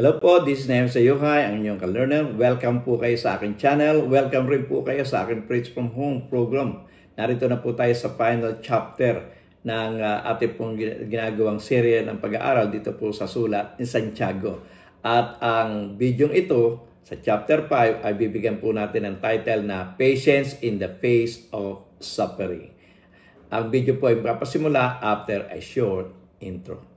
Hello po, this is Naim Sayuhay, ang inyong ka-learner. Welcome po kayo sa aking channel. Welcome rin po kayo sa aking Preach from Home program. Narito na po tayo sa final chapter ng ating pong ginagawang serye ng pag-aaral dito po sa sulat ni Santiago. At ang video ito sa chapter 5 ay bibigyan po natin ng title na Patience in the Face of Suffering. Ang video po ay mapasimula after a short intro.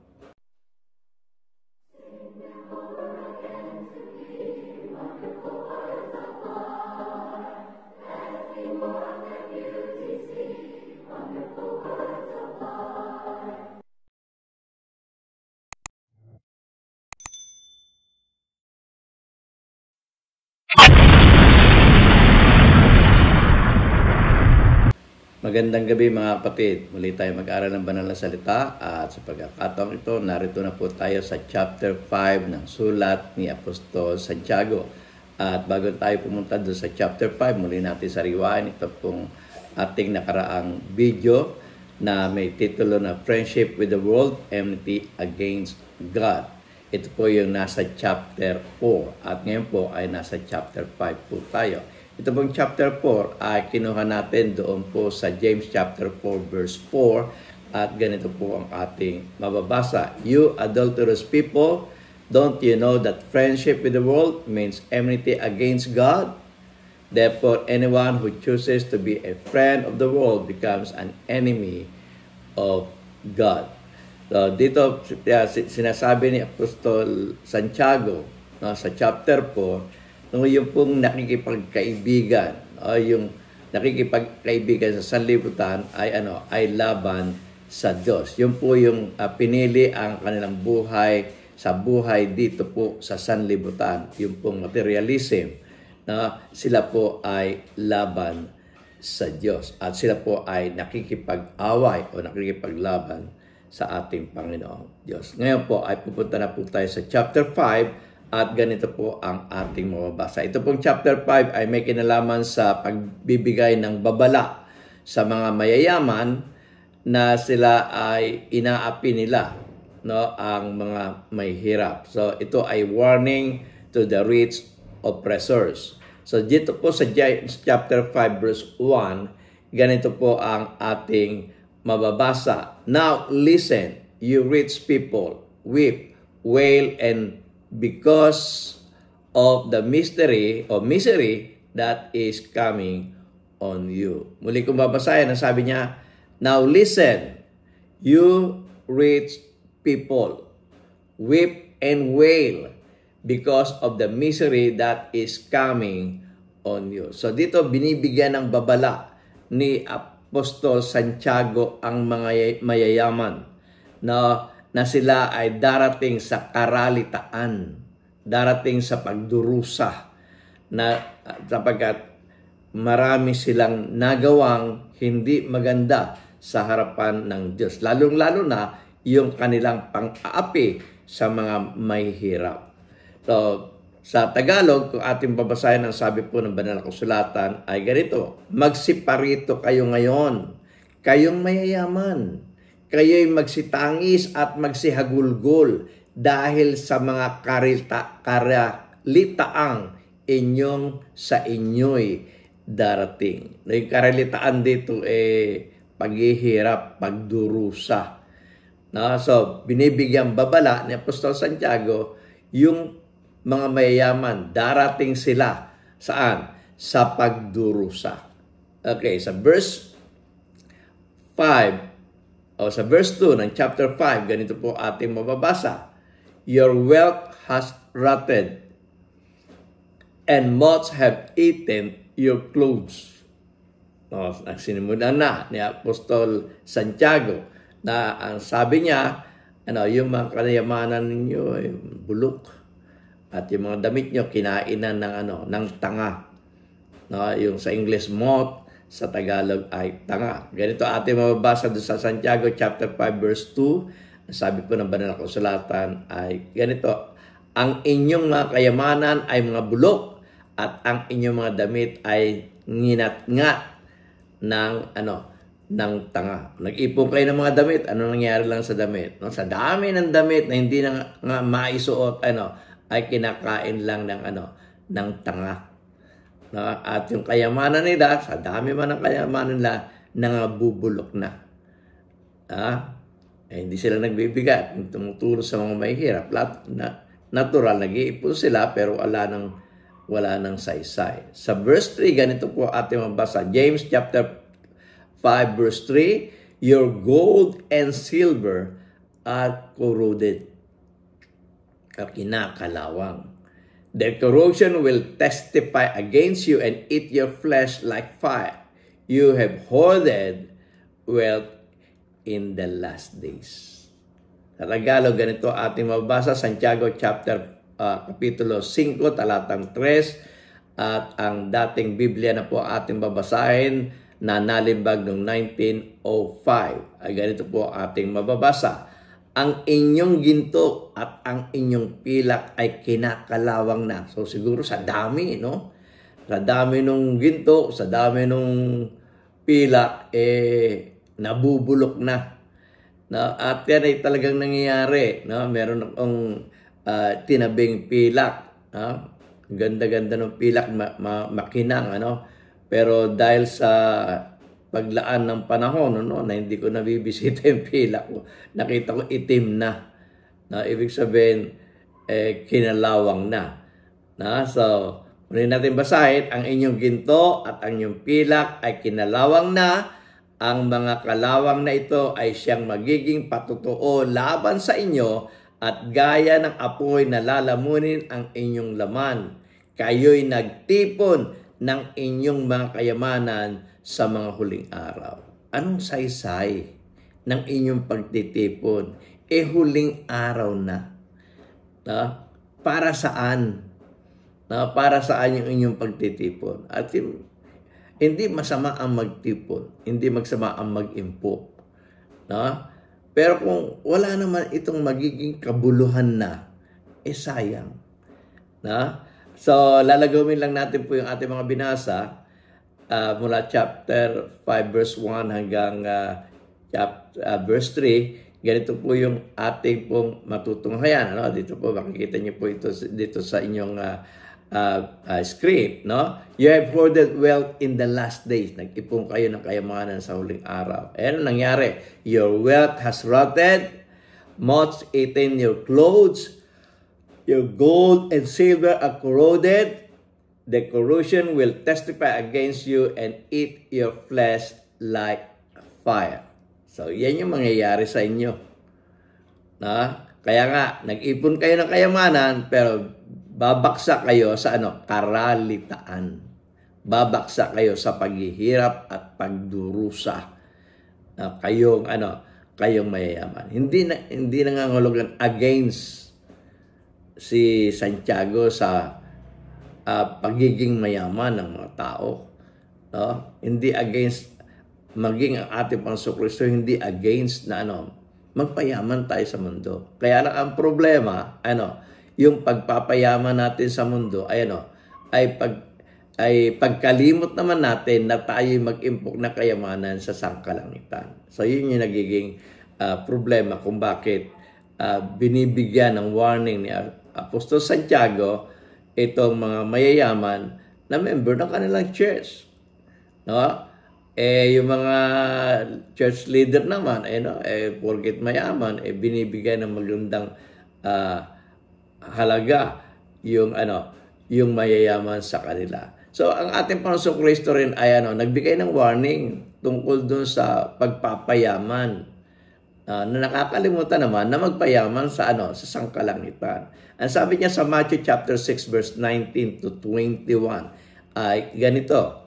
Magandang gabi mga kapatid. Muli tayo mag-aaral ng banal na salita at sa pagkakataong ito, narito na po tayo sa chapter 5 ng sulat ni Apostol Santiago. At bago tayo pumunta doon sa chapter 5, muli natin sariwain ito pong ating nakaraang video na may titulo na Friendship with the World, Enmity Against God. Ito po yung nasa chapter 4 at ngayon po ay nasa chapter 5 po tayo. Ito pong chapter 4 ay kinuha natin doon po sa James chapter 4 verse 4 at ganito po ang ating mababasa. You adulterous people, don't you know that friendship with the world means enmity against God? Therefore, anyone who chooses to be a friend of the world becomes an enemy of God. So dito sinasabi ni Apostol Santiago sa chapter 4, yung pong nakikipagkaibigan, yung nakikipagkaibigan sa sanlibutan ay laban sa Diyos. Yun po yung pinili ang kanilang buhay sa buhay dito po sa sanlibutan. Yung pong materialism na sila po ay laban sa Diyos at sila po ay nakikipag-away o nakikipaglaban sa ating Panginoong Diyos. Ngayon po ay pupunta na po tayo sa chapter 5 at ganito po ang ating mababasa. Ito pong chapter 5 ay may kinalaman sa pagbibigay ng babala sa mga mayayaman na sila ay inaapi nila ang mga may hirap. So ito ay warning to the rich oppressors. So dito po sa chapter 5 verse 1, ganito po ang ating mababasa. Now listen, you rich people, weep, wail, and because of the mystery or misery that is coming on you. Muli kong babasahin, ang sabi niya, now listen, you rich people, weep and wail because of the misery that is coming on you. So dito binibigyan ng babala ni Apostol Santiago ang mga mayayaman na sila ay darating sa karalitaan, darating sa pagdurusa, na sapagkat marami silang nagawang hindi maganda sa harapan ng Diyos. Lalong-lalo na yung kanilang pang-aapi sa mga may hirap. So, sa Tagalog, kung ating babasahin ang sabi po ng banal na kasulatan, ay ganito, magsiparito kayo ngayon, kayong mayayaman. Kayo'y magsitangis at magsihagulgol dahil sa mga karalitaang sa inyo'y darating. Yung karalitaan dito paghihirap, pagdurusa. So, binibigyan babala ni Apostol Santiago yung mga mayayaman, darating sila saan? Sa pagdurusa. Okay, sa verse 5, sa verse 2 ng chapter 5, ganito po ating mababasa. Your wealth has rotted, and moths have eaten your clothes. Sinimulan na ni Apostol Santiago na ang sabi niya, yung mga kayamanan ninyo ay bulok at yung mga damit nyo kinainan ng tanga. Yung sa English moth, sa Tagalog ay tanga. Ganito ating mababasa doon sa Santiago chapter 5 verse 2. Sabi po ng banal na kasulatan ay ganito, ang inyong mga kayamanan ay mga bulok at ang inyong mga damit ay nginat-ngat ng tanga. Nag-ipon kayo ng mga damit, ano nangyari lang sa damit? Sa dami ng damit na hindi na nga maisuot, ay kinakain lang ng ng tanga. At yung kayamanan nila, sa dami man ng kayamanan nila, nangabubulok na. Hindi sila nagbibigat, tumutulong sa mga mahihirap. Natural, nag-iipon sila pero wala nang saysay. Sa verse 3, ganito po ating mabasa. James chapter 5 verse 3, your gold and silver are corroded. Kinakalawang. Their corrosion will testify against you and eat your flesh like fire. You have hoarded wealth in the last days. Sa Tagalog, ganito ating mabasa, Santiago chapter kapitulo 5, talatang 3, at ang dating Biblia na po ating babasahin na nalimbag noong 1905. Ay ganito po ating mababasa. Ang inyong ginto at ang inyong pilak ay kinakalawang na. So siguro sa dami, no? Sa dami nung ginto, sa dami nung pilak, nabubulok na. At yan ay talagang nangyayari. No? Meron akong tinabing pilak. No? Ganda-ganda ng pilak, makinang. Pero dahil sa paglaan ng panahon, na hindi ko nabibisita yung pilak ko, nakita ko itim na. Ibig sabihin, kinalawang na. So, muli natin basahin, ang inyong ginto at ang inyong pilak ay kinalawang na. Ang mga kalawang na ito ay siyang magiging patutuo laban sa inyo at gaya ng apoy na lalamunin ang inyong laman. Kayo'y nagtipon ng inyong mga kayamanan sa mga huling araw. Anong saysay ng inyong pagtitipon? Huling araw na. Para saan? Para saan yung inyong pagtitipon? At hindi masama ang magtipon. Hindi masama ang mag-impok. Pero kung wala naman itong magiging kabuluhan na, sayang. So, lalagawin lang natin po yung ating mga binasa mula chapter 5 verse 1 hanggang verse 3. Ganito po yung ating pong matutunghayan. Dito po, makikita niyo po ito dito sa inyong script. You have hoarded wealth in the last days. Nag-ipon kayo ng kayamanan sa huling araw. Ano nangyari? Your wealth has rotted, moths eaten your clothes, your gold and silver are corroded. The corrosion will testify against you and eat your flesh like fire. So, yan yung mangyayari sa inyo. Kaya nga, nag-ipon kayo ng kayamanan, pero babaksak kayo sa karalitaan. Babaksak kayo sa paghihirap at pagdurusa. Kayong mayayaman. Hindi nangangahulugan against si Santiago sa pagiging mayaman ng mga tao. Hindi against maging ang ating Panginoong Kristo, hindi against na magpayaman tayo sa mundo. Kaya lang ang problema, yung pagpapayaman natin sa mundo ay pagkalimot naman natin na tayo mag-impok na kayamanan sa sangkalangitan. So yun yung nagiging problema kung bakit binibigyan ng warning ni Apostol Santiago itong mga mayayaman na member ng kanilang church. Yung mga church leader naman, porket mayaman, binibigyan ng magandang halaga yung mayayaman sa kanila. So, ang ating Panginoong Kristo rin ay nagbigay ng warning tungkol dun sa pagpapayaman. Na nakakalimutan naman na magpayaman sa sangkalangitan. Ang sabi niya sa Matthew chapter 6 verse 19 to 21 ay ganito.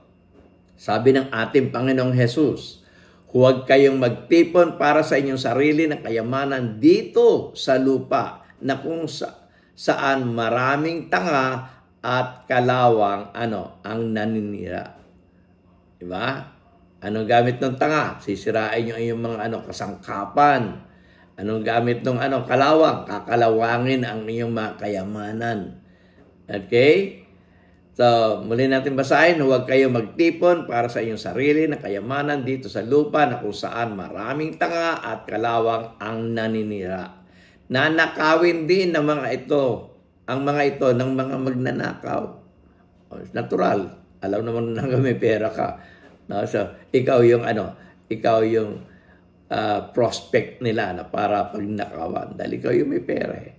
Sabi ng ating Panginoong Jesus, huwag kayong magtipon para sa inyong sarili ng kayamanan dito sa lupa na kung saan maraming tanga at kalawang ang naninira. Diba? Anong gamit ng tanga? Sisirain nyo yung mga kasangkapan. Anong gamit ng kalawang? Kakalawangin ang inyong mga kayamanan. Okay? So, muli natin basahin, huwag kayo magtipon para sa inyong sarili na kayamanan dito sa lupa na kung saan maraming tanga at kalawang ang naninira. Nanakawin din ng mga ito ang mga ito ng mga magnanakaw. Natural. Alam naman na may pera ka. No? So, ikaw yung prospect nila na para pag nakawan. Dahil ikaw yung may pera eh.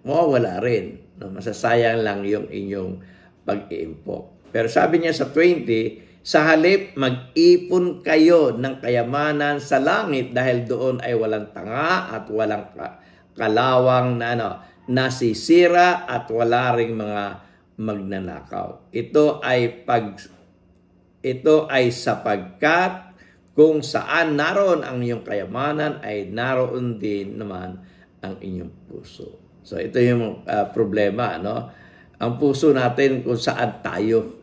Mawawala rin. No? Masasayang lang yung inyong pag-iimpok. Pero sabi niya sa 20, sa halip mag-ipon kayo ng kayamanan sa langit dahil doon ay walang tanga at walang kalawang na nasisira at wala ring mga magnanakaw. Ito ay sapagkat kung saan naroon ang iyong kayamanan ay naroon din naman ang inyong puso. So ito yung problema, no? Ang puso natin kung saan tayo.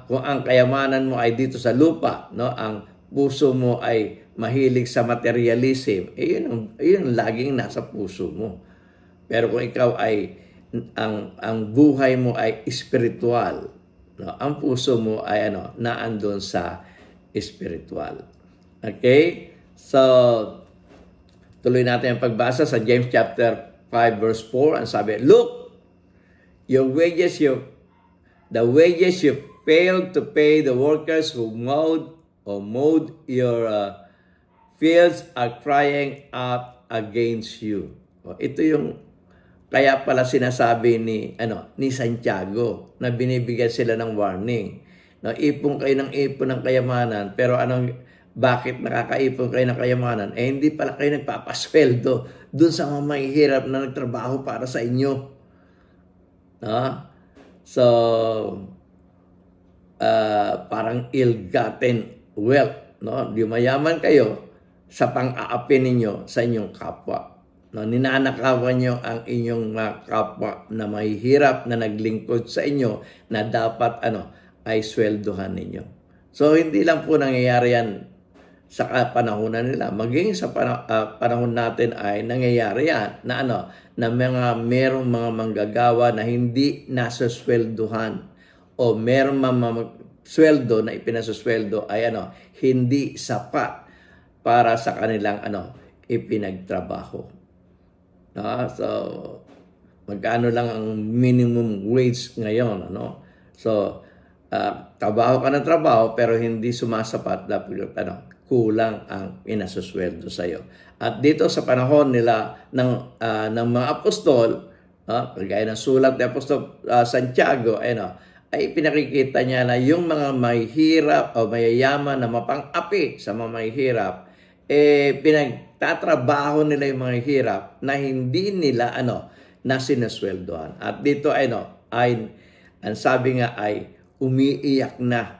Kung ang kayamanan mo ay dito sa lupa, no? Ang puso mo ay mahilig sa materialism, yun laging nasa puso mo. Pero kung ikaw ay ang buhay mo ay spiritual, no? Ang puso mo ay naandun sa spiritual. Okay? So tuloy natin ang pagbasa sa James chapter 5 verse 4. Ang sabi, look, the wages you failed to pay the workers who mowed your fields are crying out against you. Ito yung kaya pala sinasabi ni Santiago na binibigyan sila ng warning. No, ipon kayo ng ipon ng kayamanan, pero bakit nakakaipon kayo ng kayamanan? Hindi pala kayo nagpapasweldo dun sa mga mahihirap na nagtrabaho para sa inyo. No? So, parang ill-gotten wealth. No? Yumayaman kayo sa pang-aapi ninyo sa inyong kapwa. No, ninanakawan nyo ang inyong kapwa na mahihirap na naglingkod sa inyo na dapat ay sweldohan ninyo. So hindi lang po nangyayari yan sa panahonan nila. Maging sa panahon natin ay nangyayari yan na na merong mga manggagawa na hindi nasasweldohan o merong sweldo na ipinasasweldo ay hindi sapat para sa kanilang ipinagtrabaho. So, magkano lang ang minimum wage ngayon, So, trabaho ka ng trabaho pero hindi sumasapat, dapat kulang ang inasusweldo sa iyo. At dito sa panahon nila ng mga apostol, kagaya ng sulat ni Apostol Santiago, ay pinakikita niya na yung mga mahihirap o mayayaman na mapang-api sa mga mahihirap, pinagtatrabaho nila yung mga hirap na hindi nila na sinasweldohan. At dito ang sabi nga ay umiiyak na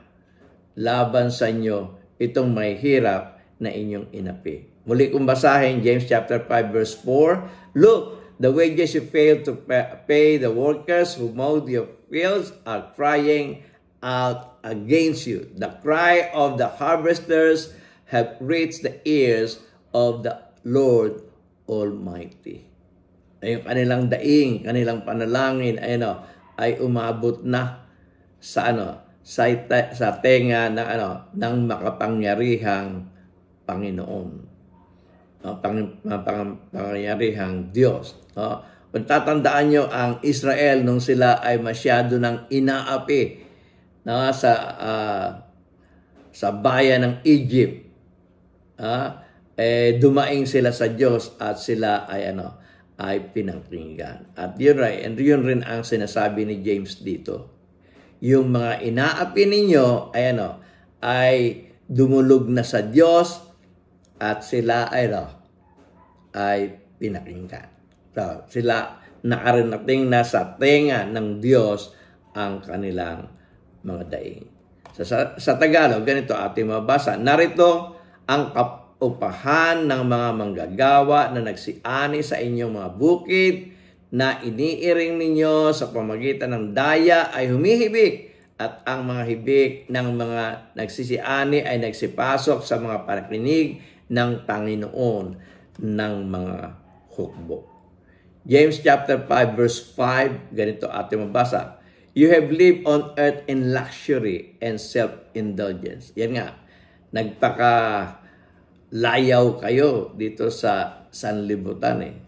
laban sa inyo itong may hirap na inyong inapi. Muli kong basahin James chapter 5 verse 4. Look, the wages you failed to pay the workers who mowed your fields are crying out against you. The cry of the harvesters have reached the ears of the Lord Almighty. Ay kanilang daing, kanilang panalangin ay umabot na sa sa tenga ng makapangyarihang Panginoon. Pangyarihang Diyos. Kung tatandaan nyo, ang Israel nung sila ay masyado ng inaapi sa bayan ng Egypt, dumaing sila sa Diyos at sila ay pinakinggan. At yun rin ang sinasabi ni James dito. Yung mga inaapi ninyo ay dumulog na sa Diyos at sila ay pinakinggan. So, sila nakarinating na sa tenga ng Diyos ang kanilang mga daing. Sa Tagalog, ganito ating mabasa. Narito ang kaupahan ng mga manggagawa na nagsiani sa inyong mga bukid na iniiring ninyo sa pamagitan ng daya ay humihibik at ang mga hibik ng mga nagsisiani ay nagsipasok sa mga panakinig ng Panginoon ng mga hukbo. James chapter 5 verse 5, ganito ating mabasa. You have lived on earth in luxury and self-indulgence. Yan nga, layaw kayo dito sa sanlibutan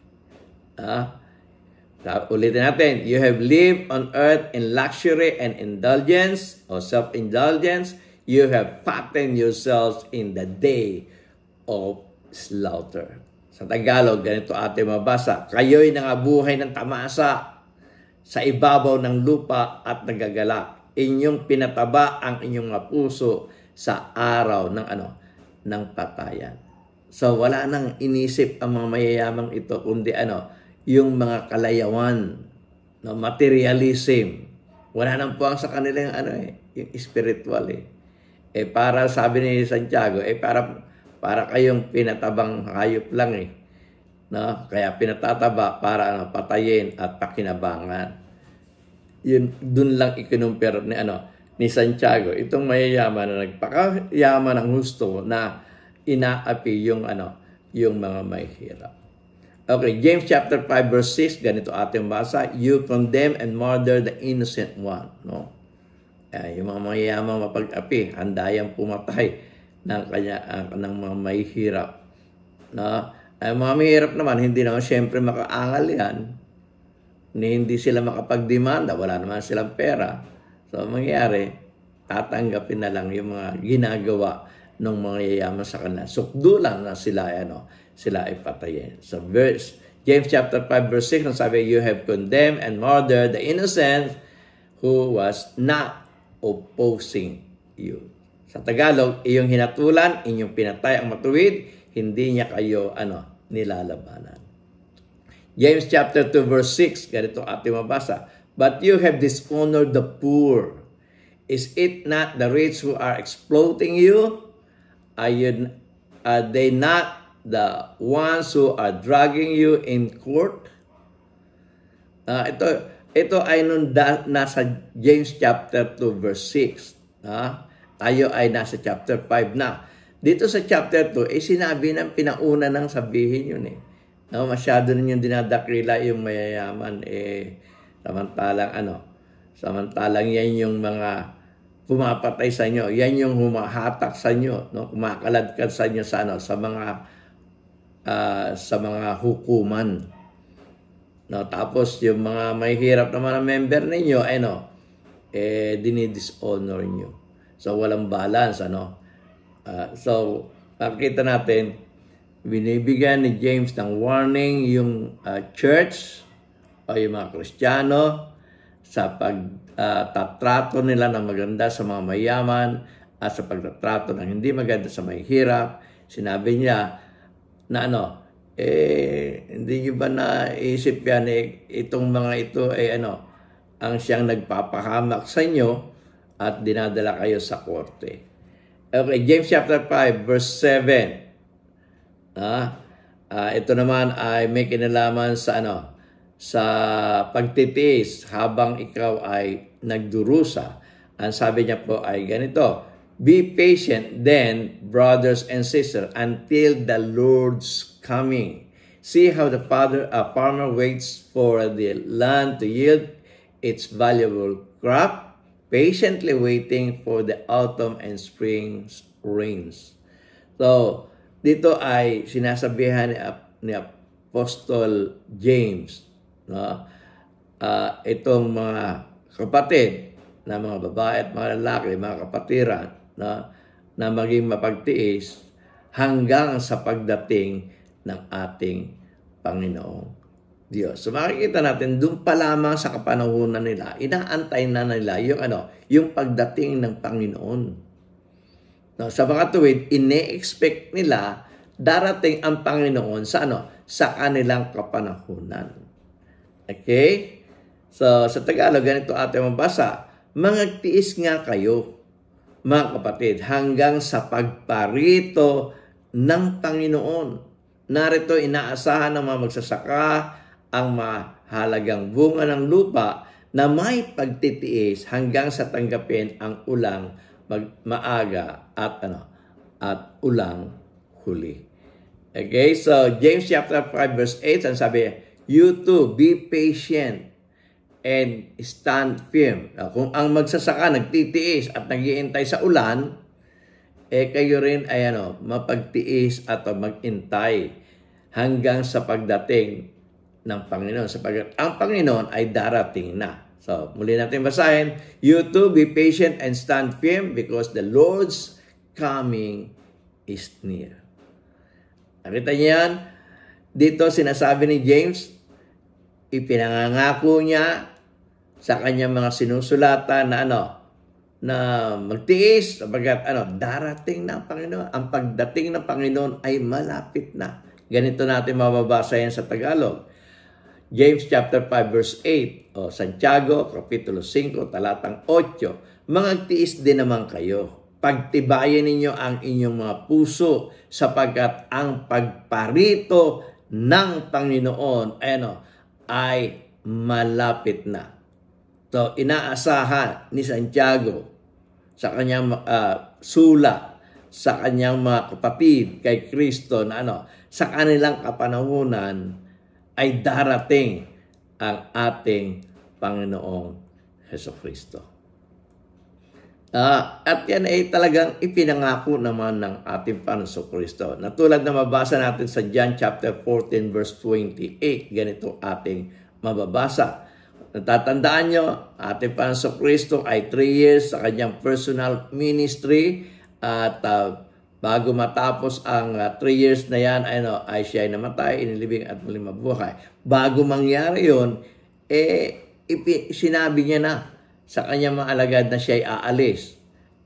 Ulitin natin, you have lived on earth in luxury and indulgence or self-indulgence. You have fattened yourselves in the day of slaughter. Sa Tagalog, ganito ating mabasa, kayo'y nangabuhay ng tamasa sa ibabaw ng lupa at nagagalak. Inyong pinataba ang inyong puso sa araw ng ng patayan. So wala nang inisip ang mga mayayamang ito kundi yung mga kalayawan, no, materialism. Wala nang puwang sa kanila yung spiritual para sabi ni Santiago, para kayong pinatabang hayop lang no? Kaya pinatataba para patayin at pakinabangan. Yun dun lang ikinumpir ni Santiago, itong mayayaman na nagpakayaman ng gusto na inaapi yung mga mahihirap. Okay, James chapter 5 verse 6, ganito ating basa, you condemn and murder the innocent one, no? Yung mga mayayamang mapag-api, handa yang pumatay ng mga mahihirap, no? Ay mga mahirap naman, hindi naman siyempre makaangal yan, hindi sila makapagdemanda, wala naman silang pera. So, mangyayari, tatanggapin na lang yung mga ginagawa ng mga yayaman sa kanila. Sukdo lang na sila ay patayin. So, James chapter 5 verse 6, sabi, you have condemned and murdered the innocent who was not opposing you. Sa Tagalog, iyong hinatulan, inyong pinatay ang matuwid, hindi niya kayo nilalabanan. James chapter 2 verse 6, ganito ating mabasa, but you have dishonored the poor. Is it not the rich who are exploiting you? Are they not the ones who are dragging you in court? Ito ay nasa James chapter 2 verse 6. Tayo ay nasa chapter 5 na. Dito sa chapter 2, sinabi ng pinauna ng sabihin yun No, masyado ninyong dinadakila yung mayayaman. Samantalang yan yung mga pumapatay sa inyo. Yan yung humahatak sa inyo, no? Kumakaladkad sa inyo sa mga hukuman. No, tapos yung mga may hirap naman na member ninyo, dinidishonor nyo. So walang balance, so makita natin, binibigyan ni James ng warning yung church o yung mga Kristiyano sa pagtatrato nila ng maganda sa mga mayaman at sa pagtatrato ng hindi maganda sa mahihirap. Sinabi niya na hindi nyo ba naisip yan itong mga ito ang siyang nagpapahamak sa inyo at dinadala kayo sa korte. Okay, James chapter 5 verse 7. Ito naman ay may kinalaman sa sa pagtitiis habang ikaw ay nagdurusa. Ang sabi niya po ay ganito, be patient then, brothers and sisters, until the Lord's coming. See how the farmer waits for the land to yield its valuable crop, patiently waiting for the autumn and spring rains. So, dito ay sinasabihan ni Apostol James, itong mga kapatid na mga babae at mga lalaki, mga kapatiran, na maging mapagtiis hanggang sa pagdating ng ating Panginoong Diyos. So makikita natin, doon pa lamang sa kapanahunan nila, inaantay na nila yung pagdating ng Panginoon. Sa mga tuwid, ine-expect nila darating ang Panginoon sa kanilang kapanahunan. Okay? So, sa Tagalog, ganito ating mabasa, magtiis nga kayo, mga kapatid, hanggang sa pagparito ng Panginoon. Narito inaasahan ng mga magsasaka ang mahalagang bunga ng lupa na may pagtitiis hanggang sa tanggapin ang ulang maaga at ulang huli. Okay, so James chapter 5 verse 8, ang sabi, you too be patient and stand firm. Kung ang magsasaka nagtitiis at nag-iintay sa ulan, kayo rin ay mapagtiis at magintay hanggang sa pagdating ng Panginoon sapagkat ang Panginoon ay darating na. So, muli natin basahin, you too be patient and stand firm because the Lord's coming is near. Nakita niyo yan? Dito sinasabi ni James, ipinangangako niya sa kanyang mga sinusulatan na na magtiis sapagkat darating na ang Panginoon. Ang pagdating ng Panginoon ay malapit na. Ganito natin mababasa yan sa Tagalog. James chapter 5 verse 8 o Santiago kapitulo 5 talatang 8. Magtiis din naman kayo. Pagtibayan ninyo ang inyong mga puso sapagkat ang pagparito ng Panginoon ay malapit na. So, inaasahan ni Santiago sa kanyang sulat sa kanyang mga kapatid kay Kristo na sa kanilang kapanahunan ay darating ang ating Panginoong Hesukristo. At yan ay talagang ipinangako naman ng ating Panginoong Hesukristo. Na tulad na mabasa natin sa John chapter 14 verse 28, ganito ating mababasa. Natatandaan nyo, ating Panginoong Hesukristo ay 3 years sa kanyang personal ministry at bago matapos ang 3 years na yan, ay siya ay namatay, inilibing at muling mabuhay. Bago mangyari yun, sinabi niya na sa kanyang mga alagad na siya ay aalis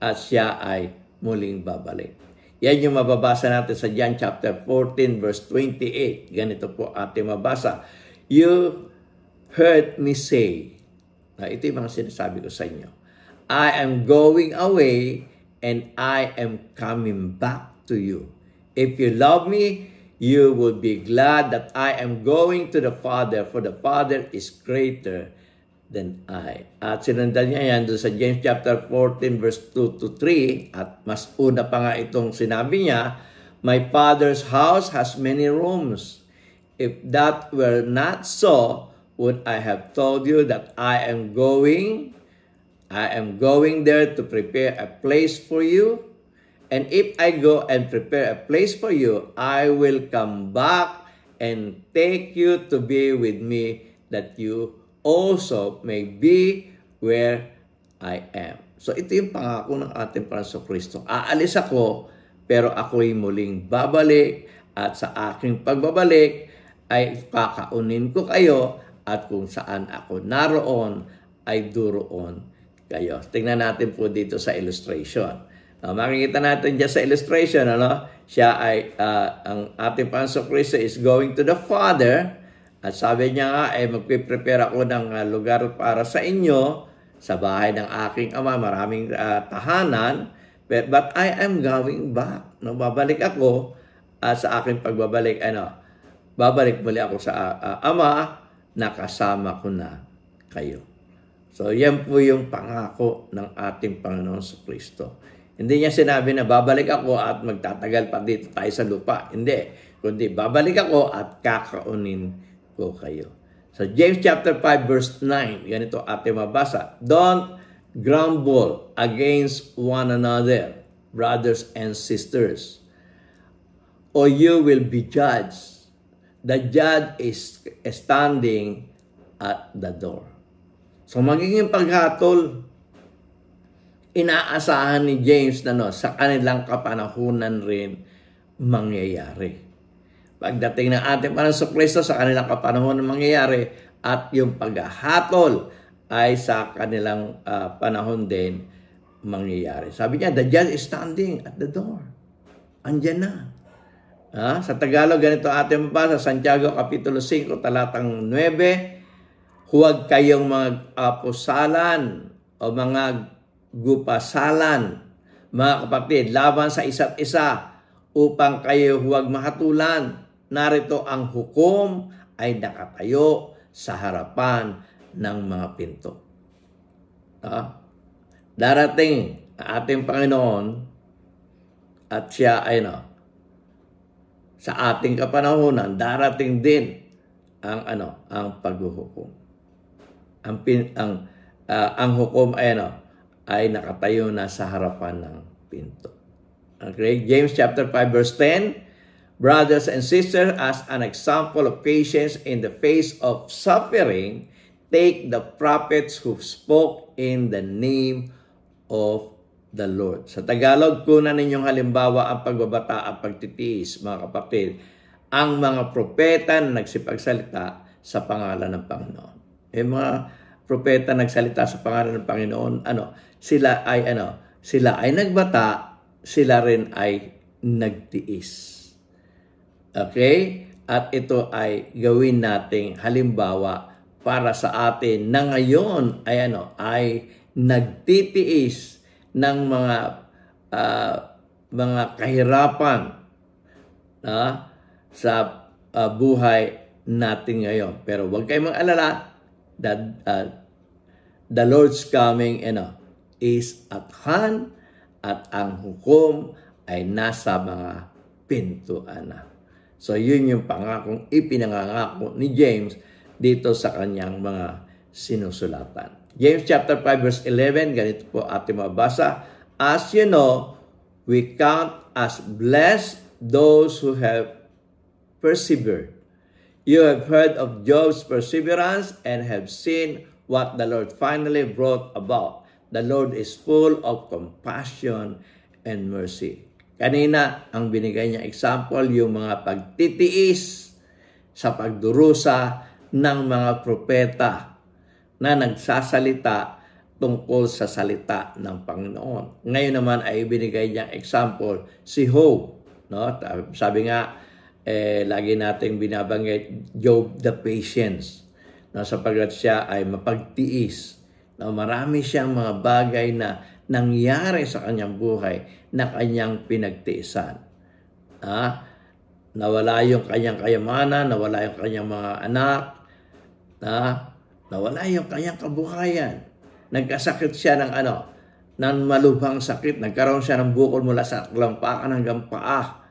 at siya ay muling babalik. Yan yung mababasa natin sa John chapter 14 verse 28. Ganito po ating mabasa. You heard me say, ito yung mga sinasabi ko sa inyo, I am going away and I am coming back to you. If you love me, you will be glad that I am going to the Father, for the Father is greater than I. At sinundan niya yan doon sa James chapter 14 verse 2 to 3, at mas una pa nga itong sinabi niya, my Father's house has many rooms. If that were not so, would I have told you that I am going there to prepare a place for you? And if I go and prepare a place for you, I will come back and take you to be with me, that you also may be where I am. So ito yung pangako ng ating Panginoong Kristo. Aalis ako, pero ako'y muling babalik, at sa aking pagbabalik ay kakaunin ko kayo, at kung saan ako naroon ay duroon kayo. Tingnan natin po dito sa illustration. Makikita natin dyan sa illustration, siya ay, ang ating Panginoong Kristo is going to the Father, at sabi niya nga, magpiprepare ako ng lugar para sa inyo, sa bahay ng aking Ama, maraming tahanan, but I am going back. Babalik ako, at sa aking pagbabalik, babalik muli ako sa Ama, nakasama ko na kayo. So, yan po yung pangako ng ating Panginoon Kristo. Hindi niya sinabi na babalik ako at magtatagal pa dito tayo sa lupa. Hindi. Kundi babalik ako at kakaunin ko kayo. So, James chapter 5 verse 9, ganito ating mabasa. Don't grumble against one another, brothers and sisters, or you will be judged. The judge is standing at the door. So, magiging paghatol, inaasahan ni James na sa kanilang kapanahunan rin mangyayari. Pagdating ng ating Panginoong Kristo sa kanilang kapanahunan mangyayari, at yung paghahatol ay sa kanilang panahon din mangyayari. Sabi niya, the judge is standing at the door. Andyan na. Sa Tagalog, ganito ating mabasa, Santiago kapitulo 5, talatang 9, huwag kayong mag-apusalan o mga gupasalan, mga kapatid, laban sa isa't isa, upang kayo huwag mahatulan. Narito ang hukom ay nakatayo sa harapan ng mga pinto. Darating ang ating Panginoon, at siya ay sa ating kapanahunan, darating din ang ang paghuhukom. Ang hukom ay nakatayo na sa harapan ng pinto. Okay, James chapter 5 verse 10, brothers and sisters, as an example of patience in the face of suffering, take the prophets who spoke in the name of the Lord. Sa Tagalog, kunan ninyong halimbawa ang pagbabata at pagtitiis, mga kapatid, ang mga propeta na nagsipagsalita sa pangalan ng Panginoon. Mga propeta nagsalita sa pangalan ng Panginoon, sila ay nagbata, sila rin ay nagtiis. Okay? At ito ay gawin nating halimbawa para sa atin na ngayon ay nagtitiis ng mga kahirapan sa buhay natin ngayon. Pero huwag kayong mag-alala that the Lord's coming is at hand at ang hukom ay nasa mga pintuan na. So yun yung pangakong ipinangangako ni James dito sa kanyang mga sinusulatan. James chapter 5 verse 11, ganito po ating mabasa. As you know, we count as blessed those who have persevered. You have heard of Job's perseverance and have seen what the Lord finally brought about. The Lord is full of compassion and mercy. Kanina, ang binigay niya example, yung mga pagtitiis sa pagdurusa ng mga propeta na nagsasalita tungkol sa salita ng Panginoon. Ngayon naman ay binigay niyang example si Job. Sabi nga, lagi nating binabanggit Job the patience. Sapagkat siya ay mapagtiis. Marami siyang mga bagay na nangyari sa kanyang buhay na kanyang pinagtiisan. Nawala yung kanyang kayamanan, nawala yung kanyang mga anak, nawala yung kanyang kabuhayan. Nagkasakit siya ng malubhang sakit. Nagkaroon siya ng bukol mula sa lampakan hanggang paa.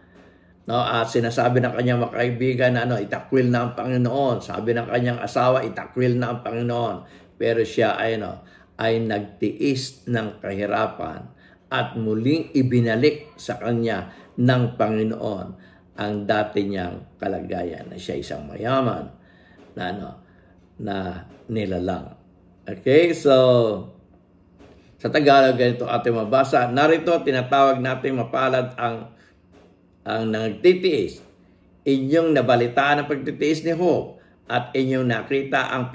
At sinasabi ng kanyang mga kaibigan na itakwil na ang Panginoon. Sabi ng kanyang asawa, itakwil na ang Panginoon. Pero siya ay nagtiis ng kahirapan at muling ibinalik sa kanya ng Panginoon ang dati niyang kalagayan na siya isang mayaman na nilalang. Okay, so sa Tagalog ganito ating mabasa. Narito tinatawag natin mapalad ang nagtitiis. Inyong nabalitaan ang pagtitiis ni Job at inyong nakita ang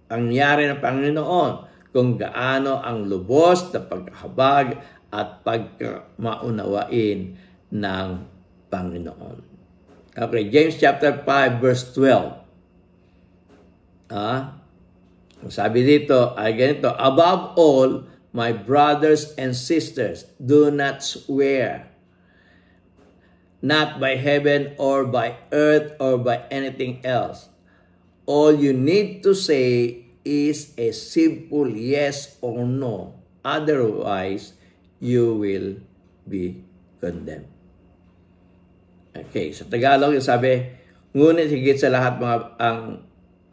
nangyari ng Panginoon kung gaano ang lubos na pagkahabag at pagkamaunawain ng Panginoon. Okay, James chapter 5 verse 12. Sabi dito ay ganito, above all, my brothers and sisters, do not swear, not by heaven or by earth or by anything else. All you need to say is a simple yes or no. Otherwise, you will be condemned. Okay, sa Tagalog, sabi, ngunit higit sa lahat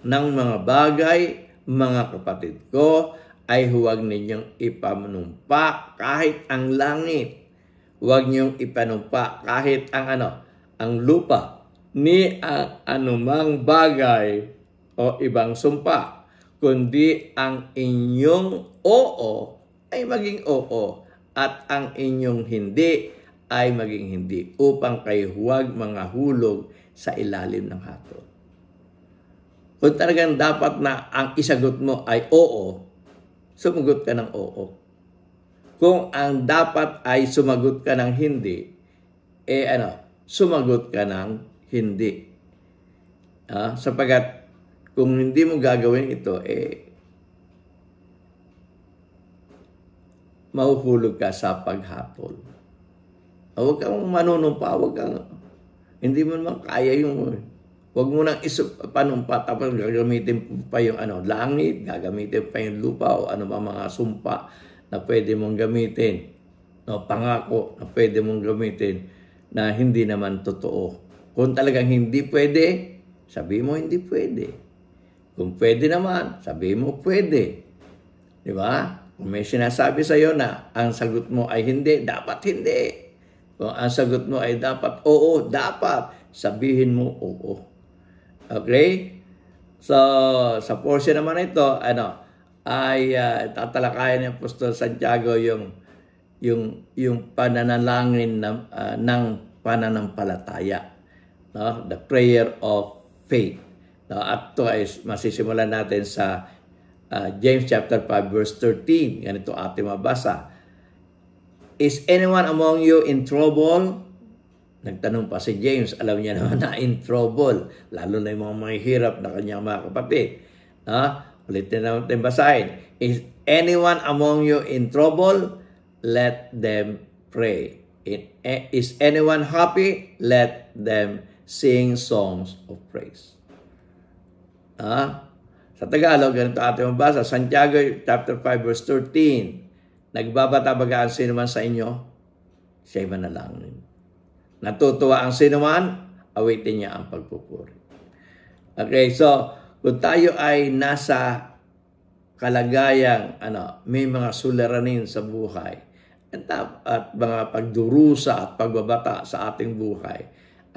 ng mga bagay, mga kapatid ko, ay huwag ninyong ipanumpa kahit ang langit. Huwag ninyong ipanumpa kahit ang lupa, ni ang anumang bagay o ibang sumpa, kundi ang inyong oo ay maging oo at ang inyong hindi ay maging hindi, upang kayo huwag mga hulog sa ilalim ng hatol. Kung talagang dapat na ang isagot mo ay oo, sumagot ka ng oo. Kung ang dapat ay sumagot ka ng hindi, sumagot ka ng hindi. Sapagat kung hindi mo gagawin ito, mahuhulog ka sa paghatol. Huwag kang manunumpa, hindi mo naman kaya yung, huwag mo nang panumpa, tapos gagamitin pa yung langit, gagamitin pa yung lupa, o mga sumpa na pwede mong gamitin, pangako na pwede mong gamitin, na hindi naman totoo. Kung talagang hindi pwede, sabi mo hindi pwede. Kung pwede naman, sabi mo pwede. Di ba? Kung may sinasabi sa iyo na ang sagot mo ay hindi, dapat hindi. Kung ang sagot mo ay dapat oo, dapat sabihin mo oo. Okay? So, sa portion naman ito, ay tatalakayan ni Apostol Santiago yung pananalangin ng pananampalataya, no? The prayer of faith. No? At ito ay masisimulan natin sa James chapter 5 verse 13. Ganito ating mabasa. Is anyone among you in trouble? Nagtanong pa si James, alam niya naman na in trouble, lalo na yung mga mahihirap na kanyang mga kapatid. Ulitin natin basahin. Is anyone among you in trouble? Let them pray. Is anyone happy? Let them sing songs of praise. Sa Tagalog, ganito ating mabasa. Santiago chapter 5 verse 13. Nagbabata ba ang sino man sa inyo? Siya'y manalangin. Natutuwa ang sino man, awitin niya ang pagpupuri. Okay, so kung tayo ay nasa kalagayang may mga suliranin sa buhay at mga pagdurusa at pagbabata sa ating buhay,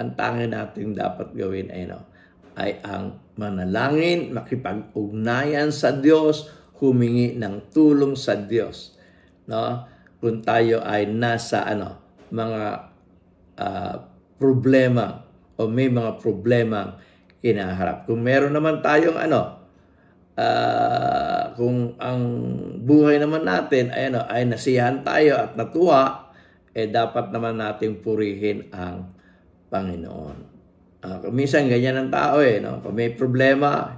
ang tanging natin dapat gawin ay ang manalangin, makipag-ugnayan sa Diyos, humingi ng tulong sa Diyos. No? Kung tayo ay nasa mga problema o may mga problemang kinaharap. Kung meron naman tayong kung ang buhay naman natin ay nasiyahan tayo at natuwa, dapat naman nating purihin ang Panginoon. Minsan ganyan ang tao no? Kung may problema,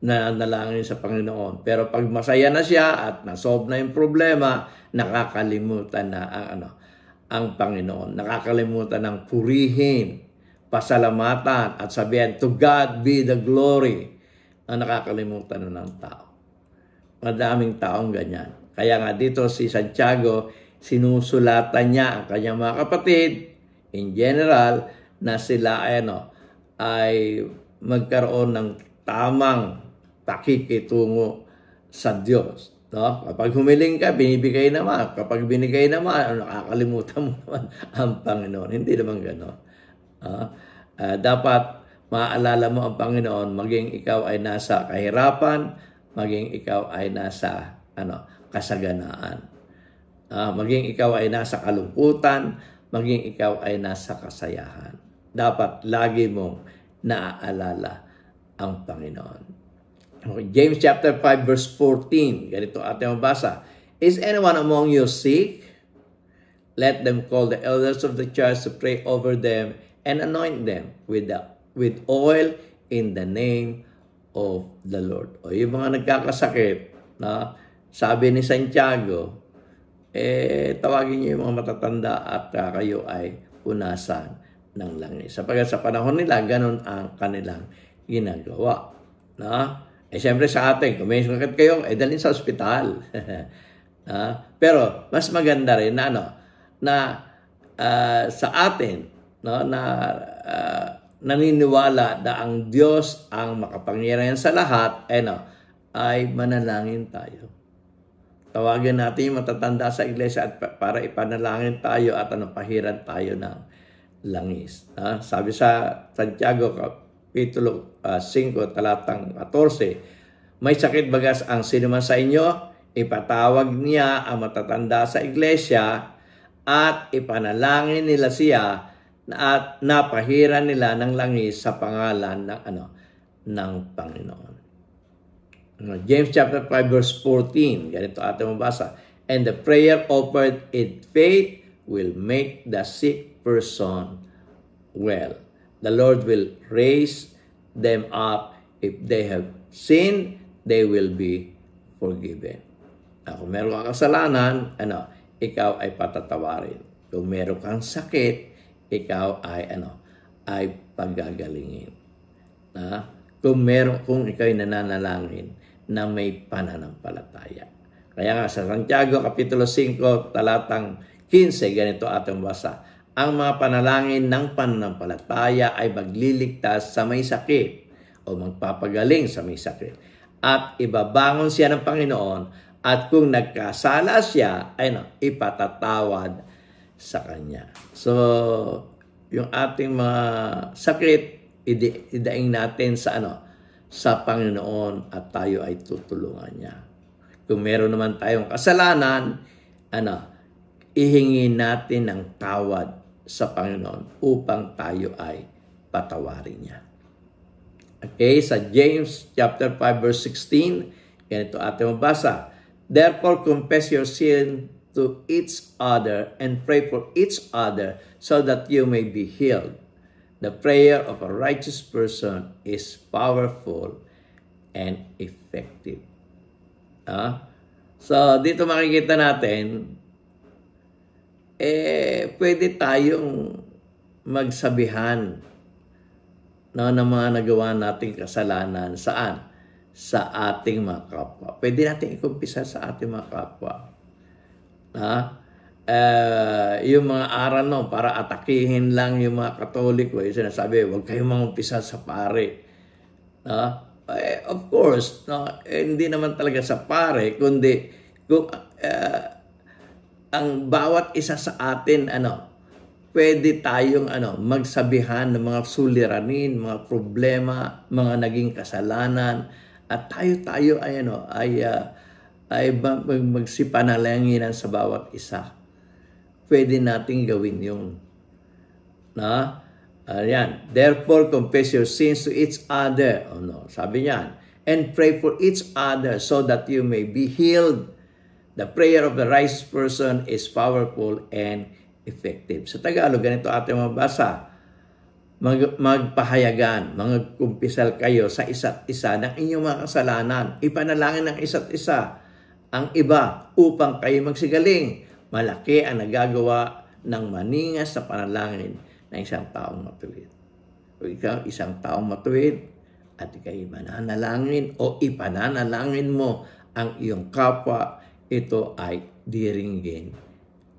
nanalangin sa Panginoon. Pero pag masaya na siya at nasolve na yung problema, nakakalimutan na ang Panginoon. Nakakalimutan ng purihin, pasalamatan, at sabihin, to God be the glory. Nakakalimutan na ng tao. Madaming taong ganyan. Kaya nga dito si Santiago, sinusulatan niya ang kanyang mga kapatid, in general, na sila ay magkaroon ng tamang pakikitungo sa Diyos. No? Kapag humiling ka, binibigay naman. Kapag binigay naman, nakakalimutan mo naman ang Panginoon. Hindi naman gano'n. Dapat maaalala mo ang Panginoon, maging ikaw ay nasa kahirapan, maging ikaw ay nasa kasaganaan. Maging ikaw ay nasa kalungkutan, maging ikaw ay nasa kasayahan. Dapat lagi mong naaalala ang Panginoon. Okay, James chapter 5 verse 14. Ganito ating mabasa. Is anyone among you sick? Let them call the elders of the church to pray over them and anoint them with oil in the name of the Lord. O yung mga nagkakasakit, sabi ni Santiago, tawagin niyo yung mga matatanda at kayo ay punasan ng langis. Sapagkat sa panahon nila, ganun ang kanilang ginagawa. Siyempre sa atin, kung may sakit kayo, dalhin sa ospital. Pero mas maganda rin na sa atin, naniniwala na ang Diyos ang makapangyarihan sa lahat, ay manalangin tayo. Tawagin natin yung matatanda sa iglesia at para ipanalangin tayo at pahiran tayo ng langis. Sabi sa Santiago Kapitulo 5, talatang 14, may sakit bagas ang sinuman sa inyo, ipatawag niya ang matatanda sa iglesia at ipanalangin nila siya at napahiran nila ng langis sa pangalan ng Panginoon. James chapter 5 verse 14, ganito ating mabasa. And the prayer offered in faith will make the sick person well. The Lord will raise them up. If they have sinned, they will be forgiven. Kung meron kang kasalanan, ikaw ay patatawarin. Kung meron kang sakit, ikaw ay ay pagagalingin. Kung ikaw ay nananalangin na may pananampalataya. Kaya nga sa Santiago Kapitulo 5 talatang 15, ganito atong basa. Ang mga panalangin ng pananampalataya ay magliligtas sa may sakit o magpapagaling sa may sakit. At ibabangon siya ng Panginoon at kung nagkasala siya, ay ipatatawad sa Kanya. So, yung ating mga sakit, idaing natin sa sa Panginoon at tayo ay tutulungan niya. Kung meron naman tayong kasalanan, ihingi natin ng tawad sa Panginoon upang tayo ay patawarin niya. Okay, sa James chapter 5 verse 16, ganito ating mabasa. Therefore, confess your sin to each other and pray for each other so that you may be healed. The prayer of a righteous person is powerful and effective. So, dito makikita natin, pwede tayong magsabihan ng mga nagawa nating kasalanan. Saan? Sa ating mga kapwa. Pwede natin ikumpisa sa ating mga kapwa. Yung mga aral para atakihin lang yung mga Katoliko, yung sinasabi, huwag kayong mangumpisa sa pare. Of course, hindi naman talaga sa pare, kundi kung ang bawat isa sa atin, pwede tayong magsabihan ng mga suliranin, mga problema, mga naging kasalanan, at tayo ay magsipanalayanginan sa bawat isa. Pwede nating gawin yun. Ayan. Therefore, confess your sins to each other. Sabi niyan. And pray for each other so that you may be healed. The prayer of the righteous person is powerful and effective. Sa Tagalog, ganito ating mabasa. Magpahayagan, magkumpisal kayo sa isa't isa ng inyong mga kasalanan. Ipanalangin ng isa't isa ang iba upang kayo magsigaling. Malaki ang nagagawa ng maningas sa panalangin ng isang taong matuwid. O ikaw, isang taong matuwid, at ikay mananalangin o ipananalangin mo ang iyong kapwa, ito ay diringgin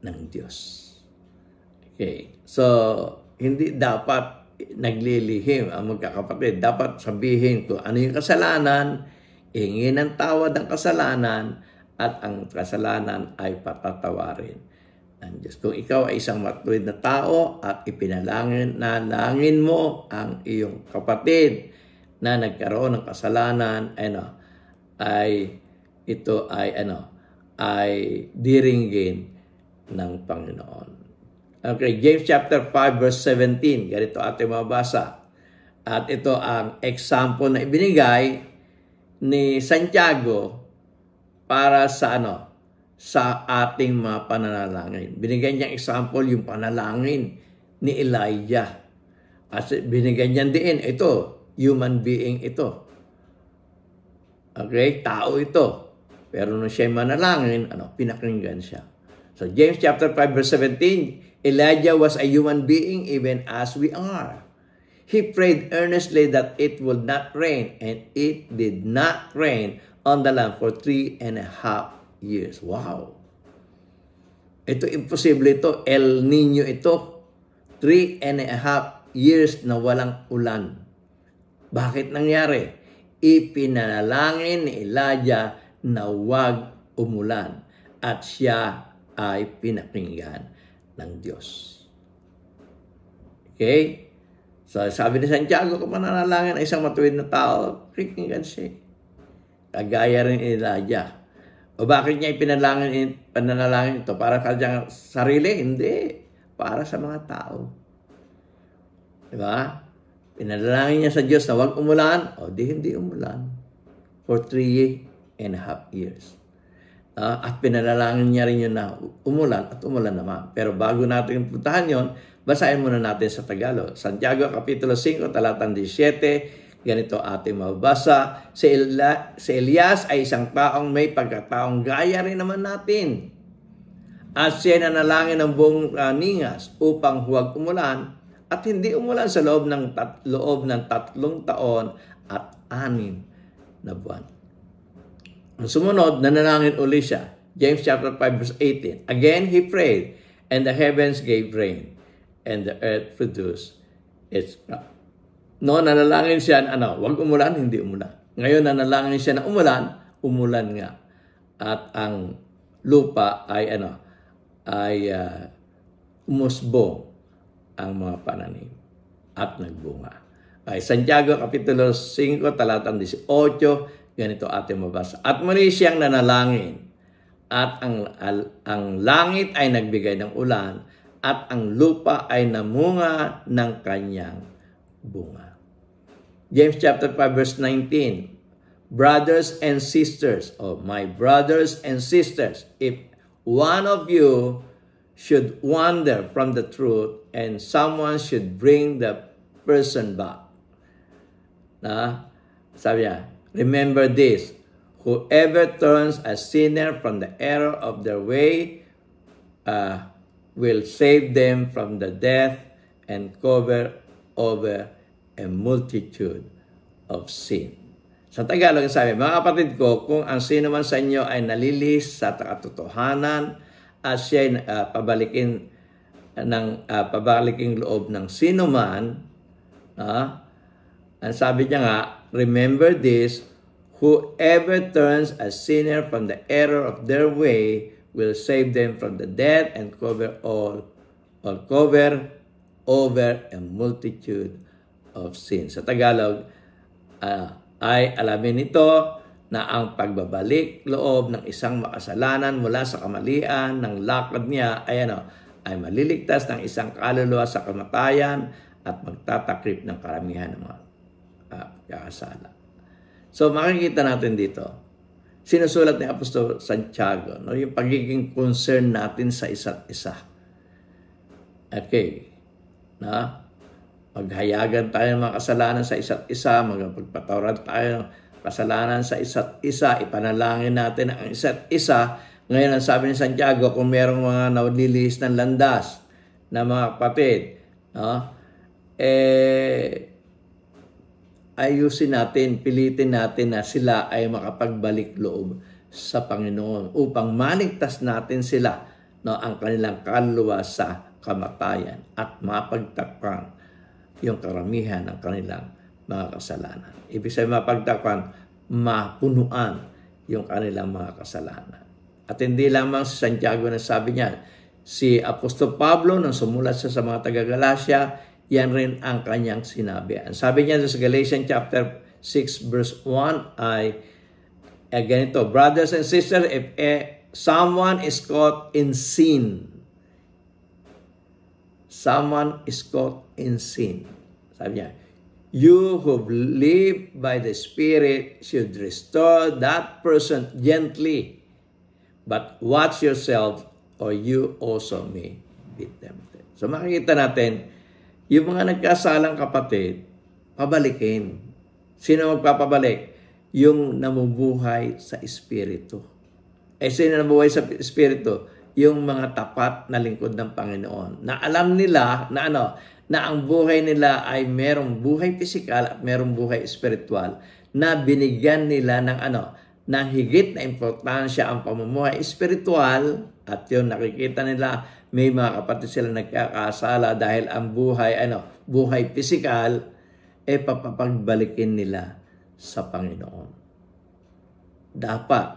ng Diyos. Okay, so hindi dapat naglilihim ang magkakapatid. Dapat sabihin ko ano yung kasalanan, ihingi ng tawad ang kasalanan, at ang kasalanan ay patatawarin ng Diyos. Kung ikaw ay isang matuwid na tao at ipinalangin mo ang iyong kapatid na nagkaroon ng kasalanan, ay diringgin ng Panginoon. Okay, James chapter 5 verse 17. Ganito ating mabasa. At ito ang example na ibinigay ni Santiago para sa sa ating mga pananalangin. Binigyan niyang example yung panalangin ni Elijah. At binigyan niya din ito, human being ito. Okay, tao ito. Pero nung siya manalangin, pinakinggan siya. So James chapter 5 verse 17, Elijah was a human being even as we are. He prayed earnestly that it would not rain, and it did not rain on the land for 3.5 years. Wow! Ito imposible ito. El Nino ito. 3.5 years na walang ulan. Bakit nangyari? Ipinanalangin ni Elijah na huwag umulan, at siya ay pinakinggan ng Diyos. Okay? So, sabi ni Santiago, kung mananalangin ang isang matuwid na tao, pakinggan siya. Kagaya rin Elijah. O bakit niya pananalangin ito? Para sa kanyang sarili? Hindi. Para sa mga tao. Diba? Pinanalangin niya sa Diyos na huwag umulan, o hindi umulan. For 3.5 years. At pinanalangin niya rin yun na umulan at umulan naman. Pero bago natin puntahan yun, basahin muna natin sa Tagalog. Santiago Kapitulo 5, talatang 17, ganito ating mabasa. Si Elias ay isang taong may pagkataong gaya rin naman natin. At siya nanalangin ng buong ningas upang huwag umulan, at hindi umulan sa loob ng 3 taon at 6 na buwan. Ang sumunod, nanalangin uli siya. James chapter 5 verse 18. Again, he prayed, and the heavens gave rain, and the earth produced its crop. Nanalangin siya na huwag umulan, hindi umulan. Ngayon, nanalangin siya na umulan nga. At ang lupa ay umusbong ang mga pananim at nagbunga. Ay Santiago Kapitulo 5, talatang 18, ganito ating mabasa. At muli siyang nanalangin, at ang langit ay nagbigay ng ulan, at ang lupa ay namunga ng kanyang bunga. James chapter 5 verse 19. Brothers and sisters, my brothers and sisters, if one of you should wander from the truth and someone should bring the person back. Sabi niya, remember this, whoever turns a sinner from the error of their way will save them from the death and cover over a multitude of sin. Sa Tagalog, sabi, mga kapatid ko, kung ang sino man sa inyo ay nalilihis sa katotohanan at siya ay pabaliking loob ng sino man, ang sabi niya nga, remember this, whoever turns a sinner from the error of their way will save them from the death and cover over a multitude of sins. Sa Tagalog, ay alamin nito na ang pagbabalik loob ng isang makasalanan mula sa kamalian ng lakad niya ay maliligtas ng isang kaluluwa sa kamatayan at magtatakrip ng karamihan ng mga pagkakasala. So makikita natin dito, sinusulat ni Apostol Santiago, yung pagiging concern natin sa isa't isa. Okay, maghayagan tayo ng mga kasalanan sa isa't isa, magpagpatawaran tayo ng kasalanan sa isa't isa, ipanalangin natin ang isa't isa. Ngayon, ang sabi ni Santiago, kung merong mga naulilihis ng landas na mga kapatid, ayusin natin, pilitin natin na sila ay makapagbalik loob sa Panginoon upang maligtas natin sila ang kanilang kaluluwa sa kamatayan at mapagtakpan yung karamihan ng kanilang mga kasalanan. Ibig sabihin mapagtakpan, mapunuan yung kanilang mga kasalanan. At hindi lamang si Santiago na sabi niya, si Apostol Pablo nang sumulat siya sa mga taga-Galacia, yan rin ang kanyang sinabi. Ang sabi niya sa Galatians chapter 6 verse 1 ay ganito, brothers and sisters, if someone is caught in sin, someone is caught in sin. Sabi niya, you who live by the Spirit should restore that person gently, but watch yourself or you also may be tempted. So makikita natin, yung mga nagkasalang kapatid, pabalikin. Sino magpapabalik? Yung namubuhay sa Espiritu. Sino namubuhay sa Espiritu? Yung mga tapat na lingkod ng Panginoon. Na alam nila na ang buhay nila ay merong buhay pisikal at merong buhay espiritual na binigyan nila ng higit na importansya ang pamumuhay espiritual at yun nakikita nila may mga kapatid sila nagkakasala dahil ang buhay pisikal papapagbalikin nila sa Panginoon. Dapat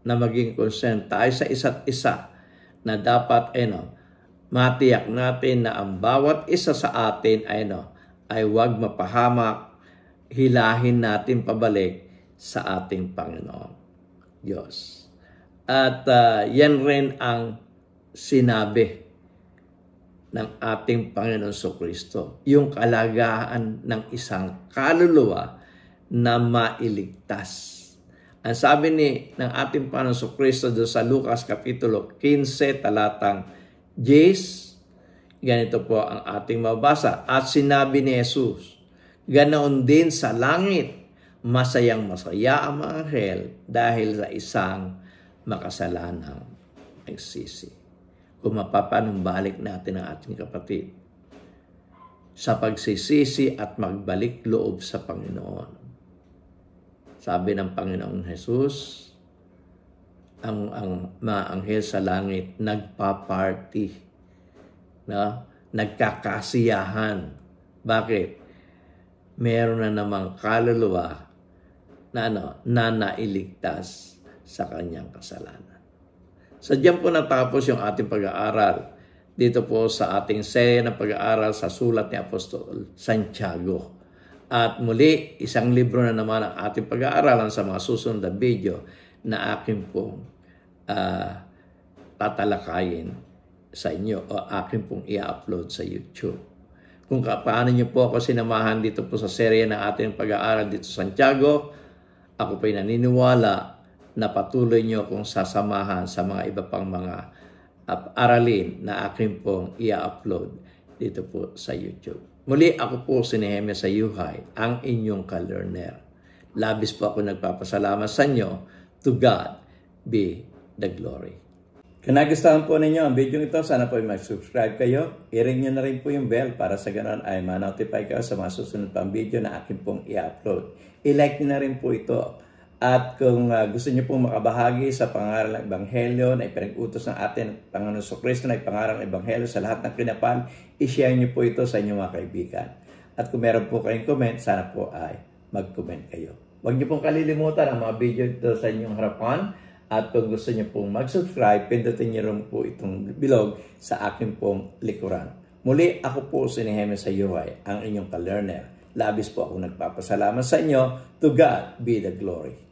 na maging concern tayo sa isa't isa na dapat matiyak natin na ang bawat isa sa atin ay huwag mapahamak, hilahin natin pabalik sa ating Panginoon Diyos. At yan rin ang sinabi ng ating Panginoon Jesucristo, yung kalagahan ng isang kaluluwa na mailigtas. Ang sabi ng ating Panginoon Jesucristo doon sa Lucas Kapitulo 15, talatang 10, ganito po ang ating mabasa. At sinabi ni Jesus, ganoon din sa langit, masayang masaya ang mga anghel dahil sa isang makasalanang nagsisi. Kung mapapanumbalik natin ang ating kapatid sa pagsisisi at magbalik loob sa Panginoon. Sabi ng Panginoong Jesus, ang mga anghel sa langit nagpa-party, nagkakasiyahan. Bakit? Meron na namang kaluluwa na nailigtas sa kanyang kasalanan. So diyan po natapos yung ating pag-aaral dito po sa ating serye ng pag-aaral sa sulat ni Apostol Santiago. At muli, isang libro na naman ang ating pag-aaralan sa mga susunod na video na akin pong tatalakayin sa inyo o akin pong i-upload sa YouTube. Kung paano nyo po ako sinamahan dito po sa serye ng ating pag-aaral dito sa Santiago, ako po'y naniniwala na patuloy nyo akong sasamahan sa mga iba pang mga aralin na akin pong i-upload dito po sa YouTube. Muli, ako po si Nehemia Sayuhay, ang inyong ka-learner. Labis po ako nagpapasalamat sa inyo. To God be the glory. Kung nagustuhan po ninyo ang video ito, sana po mag-subscribe kayo. I-ring nyo na rin po yung bell para sa ganon ay ma-notify kayo sa mga susunod pang video na akin pong i-upload. I-like nyo na rin po ito. At kung gusto nyo pong makabahagi sa pangaral ng Ebanghelyo na ipinag-utos ng atin Panginoon Kristo na ipangaral ng Ebanghelyo sa lahat ng kinapan, i-share nyo po ito sa inyong mga kaibigan. At kung meron po kayong comment, sana po ay mag-comment kayo. Huwag nyo pong kalilimutan ang mga video ito sa inyong harapan. At kung gusto nyo pong mag-subscribe, pindutin nyo rin po itong bilog sa aking pong likuran. Muli, ako po si Nehemia Sayuhay, ang inyong ka-learner. Labis po ako nagpapasalamat sa inyo. To God be the glory.